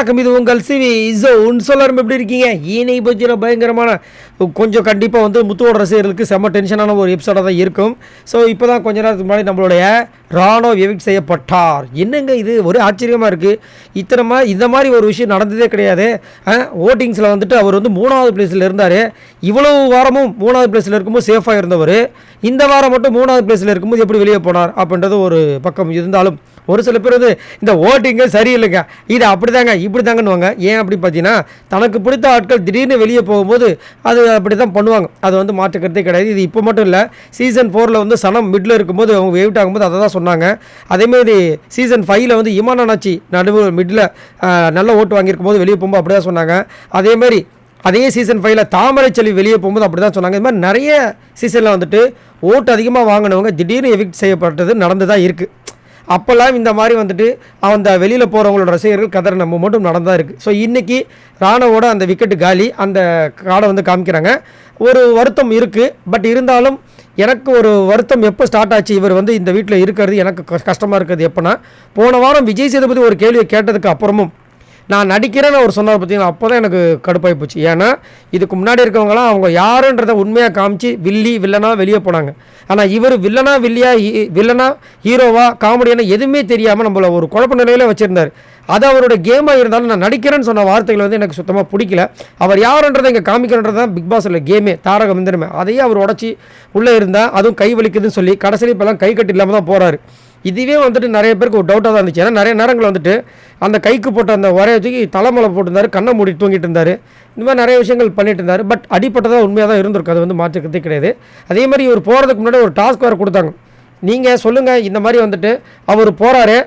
வணக்கம், இது உங்கள் சிவி சொல்லரும். எப்படி இருக்கீங்க? ஈனை பற்றின பயங்கரமான கொஞ்சம் கண்டிப்பாக வந்து முத்துவோட ரசிகர்களுக்கு செம்ம டென்ஷனான ஒரு எபிசோடாக தான் இருக்கும். ஸோ இப்போ தான் கொஞ்ச நேரத்துக்கு முன்னாடி நம்மளுடைய ராணோ எவிக்ட் செய்யப்பட்டார். என்னங்க இது ஒரு ஆச்சரியமாக இருக்குது. இந்த மாதிரி ஒரு விஷயம் நடந்ததே கிடையாது. ஓட்டிங்ஸில் வந்துட்டு அவர் வந்து 3வது பிளேஸில் இருந்தார். இவ்வளவு வாரமும் 3வது பிளேஸில் இருக்கும்போது சேஃபாக இருந்தவர் இந்த வாரம் மட்டும் 3வது பிளேஸில் இருக்கும்போது எப்படி வெளியே போனார் அப்படின்றது ஒரு பக்கம் இருந்தாலும், ஒரு சில பேர் வந்து இந்த ஓட்டிங்கே சரியில்லைங்க, இது அப்படி தாங்க இப்படி தாங்கன்னுவாங்க. ஏன் அப்படி பார்த்தீங்கன்னா, தனக்கு பிடித்த ஆட்கள் திடீர்னு வெளியே போகும்போது அது அப்படி தான் பண்ணுவாங்க. அது வந்து மாற்றுக்கிறதே கிடையாது. இது இப்போ மட்டும் இல்லை, சீசன் 4 வந்து சனம் மிடில் இருக்கும்போது அவங்க வெயிட் ஆகும்போது அதை தான் சொன்னாங்க. அதேமாதிரி சீசன் 5 வந்து இமானாச்சி நடுவு மிடில் நல்ல ஓட்டு வாங்கியிருக்கும் போது வெளியே போகும்போது அப்படி தான் சொன்னாங்க. அதேமாதிரி அதே சீசன் 5 தாமரை செல்வி வெளியே போகும்போது அப்படி தான் சொன்னாங்க. இது மாதிரி நிறைய சீசனில் வந்துட்டு ஓட்டு அதிகமாக வாங்கினவங்க திடீர்னு எவிக்ட் செய்யப்பட்டது நடந்து தான் இருக்குது. அப்போல்லாம் இந்த மாதிரி வந்துட்டு அந்த வெளியில் போகிறவங்களோட ரசிகர்கள் கதற நம்ம மட்டும் நடந்தா இருக்குது. ஸோ இன்றைக்கி ராணவோட அந்த விக்கெட்டு காலி, அந்த கார்டை வந்து காமிக்கிறாங்க. ஒரு வருத்தம் இருக்குது. பட் இருந்தாலும் எனக்கு ஒரு வருத்தம் எப்போ ஸ்டார்ட் ஆச்சு, இவர் வந்து இந்த வீட்டில் இருக்கிறது எனக்கு கஷ்டமாக இருக்கிறது எப்போனா, போன வாரம் விஜய் சேதுபதி ஒரு கேள்வியை கேட்டதுக்கு அப்புறமும் நான் நடிக்கிறேன்னு அவர் சொன்னார் பார்த்தீங்கன்னா, அப்போ தான் எனக்கு கடுப்பாகி போச்சு. ஏன்னா இதுக்கு முன்னாடி இருக்கவங்களாம் அவங்க யாருன்றதை உண்மையாக காமிச்சு வில்லனாக வெளியே போனாங்க. ஆனால் இவர் வில்லனா ஹீரோவா காமெடியான எதுவுமே தெரியாமல் நம்மளை ஒரு குழப்ப நிலையில் வச்சுருந்தார். அது அவரோட கேமாக இருந்தாலும் நான் நடிக்கிறேன்னு சொன்ன வார்த்தைகள் வந்து எனக்கு சுத்தமாக பிடிக்கல. அவர் யாருன்றதை இங்கே காமிக்கிறன்றது தான் பிக் பாஸில் கேமே, தாரக மந்திரமே. அதையே அவர் உடச்சி உள்ளே இருந்தால் அதுவும் கை வலிக்குதுன்னு சொல்லி கடைசியில் இப்போல்லாம் கை கட்டு இல்லாமல் தான் போகிறாரு. இதுவே வந்துட்டு நிறைய பேருக்கு ஒரு டவுட்டாக தான் இருந்துச்சு. ஏன்னா நிறைய நேரங்கள் வந்துட்டு அந்த கைக்கு போட்ட அந்த உரையை தூக்கி தலைமலை போட்டிருந்தார், கண்ணை மூடி தூங்கிட்டு இருந்தார். இந்த மாதிரி நிறைய விஷயங்கள் பண்ணிட்டு இருந்தார். பட் அடிப்பட்டதாக உண்மையாக தான் இருந்திருக்கு, அது வந்து மாற்றிக்கிறதே கிடையாது. அதே மாதிரி இவர் போகிறதுக்கு முன்னாடி ஒரு டாஸ்க் வேறு கொடுத்தாங்க. நீங்கள் சொல்லுங்கள், இந்த மாதிரி வந்துட்டு அவர் போகிறாரு,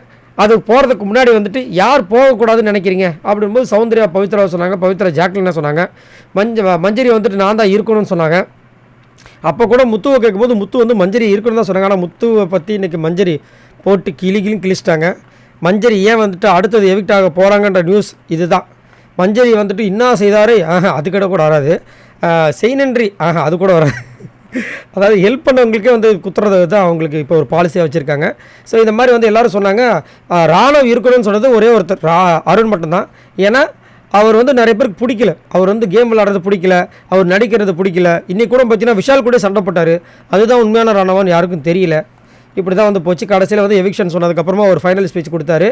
அது போகிறதுக்கு முன்னாடி வந்துட்டு யார் போகக்கூடாதுன்னு நினைக்கிறீங்க அப்படின்போது சௌந்தர்யா பவித்ரா சொன்னாங்க, பவித்ரா ஜாக்லினா சொன்னாங்க, மஞ்சரி வந்துட்டு நான் தான் இருக்கணும்னு சொன்னாங்க. அப்போ கூட முத்துவை கேட்கும்போது முத்து வந்து மஞ்சரி இருக்கணும்னு தான் சொன்னாங்க. ஆனால் முத்துவை பற்றி இன்றைக்கி மஞ்சரி போட்டு கிழிச்சிட்டாங்க. மஞ்சரி ஏன் வந்துட்டு அடுத்தது எவிக்ட் ஆக போகிறாங்கன்ற நியூஸ் இது தான். மஞ்சரி வந்துட்டு இன்னா செய்தாரே அது கூட வராது, செய் நன்றி அது கூட வராது. அதாவது ஹெல்ப் பண்ணவங்களுக்கே வந்து குத்துறது தான் அவங்களுக்கு இப்போ ஒரு பாலிசியாக வச்சுருக்காங்க. ஸோ இந்த மாதிரி வந்து எல்லோரும் சொன்னாங்க. ராணோ இருக்கணும்னு சொன்னது ஒரே ஒருத்தர் அருண் மட்டும்தான். ஏன்னா அவர் வந்து நிறைய பேருக்கு பிடிக்கல, அவர் வந்து கேம் விளையாடுறது பிடிக்கல, அவர் நடிக்கிறது பிடிக்கல. இன்றைக்கி கூட பார்த்தீங்கன்னா விஷால் கூட சண்டை போட்டார். அதுதான் உண்மையான ராணவான்னு யாருக்கும் தெரியல. இப்படி தான் வந்து போச்சு. கடைசியில் வந்து எவிக்ஷன் சொன்னதுக்கப்புறமா ஒரு ஃபைனல் ஸ்பீச் கொடுத்தாரு.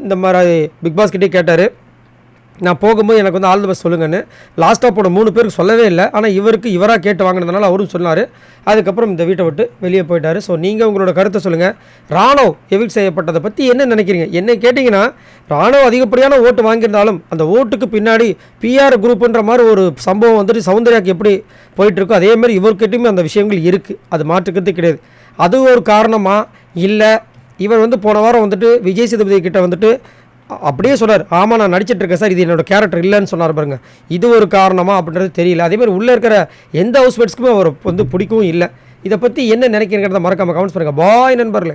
இந்த மாதிரி பிக் பாஸ் கிட்டே கேட்டார், நான் போகும்போது எனக்கு வந்து ஆல் தி பெஸ்ட் சொல்லுங்கன்னு. லாஸ்ட்டாக போன 3 பேருக்கு சொல்லவே இல்லை. ஆனால் இவராக கேட்டு வாங்கினதுனால அவரும் சொன்னார். அதுக்கப்புறம் இந்த வீட்டை விட்டு வெளியே போயிட்டார். ஸோ நீங்கள் உங்களோட கருத்தை சொல்லுங்கள். ராணோ எவிக்ட் செய்யப்பட்டதை பற்றி என்ன நினைக்கிறீங்க? என்ன கேட்டிங்கன்னா, ராணோ அதிகப்படியான ஓட்டு வாங்கியிருந்தாலும் அந்த ஓட்டுக்கு பின்னாடி பிஆர் குரூப்புன்ற மாதிரி ஒரு சம்பவம் வந்துட்டு சௌந்தர்யாவுக்கு எப்படி போயிட்டுருக்கோ அதேமாதிரி இவர்கிட்டையுமே அந்த விஷயங்கள் இருக்குது. அது மாற்றுக்கிறதே கிடையாது. அது ஒரு காரணமாக இல்லை, இவர் வந்து போன வாரம் வந்துட்டு விஜய் சேதுபதி கிட்ட வந்துட்டு அப்படியே சொன்னார், ஆமாம் நான் நடிச்சிட்டு இருக்கேன் சார், இது என்னோடய கேரக்டர் இல்லைன்னு சொன்னார் பாருங்க. இது ஒரு காரணமாக அப்படின்றது தெரியல. அதேமாதிரி உள்ளே இருக்கிற எந்த ஹவுஸ்மேட்ஸ்க்குமே அவர் வந்து பிடிக்கவும் இல்லை. இதை பற்றி என்ன நினைக்கிறீங்கிறத மறக்காமல் கமெண்ட்ஸ் பண்ணுங்கள். பாய் நண்பர்களே.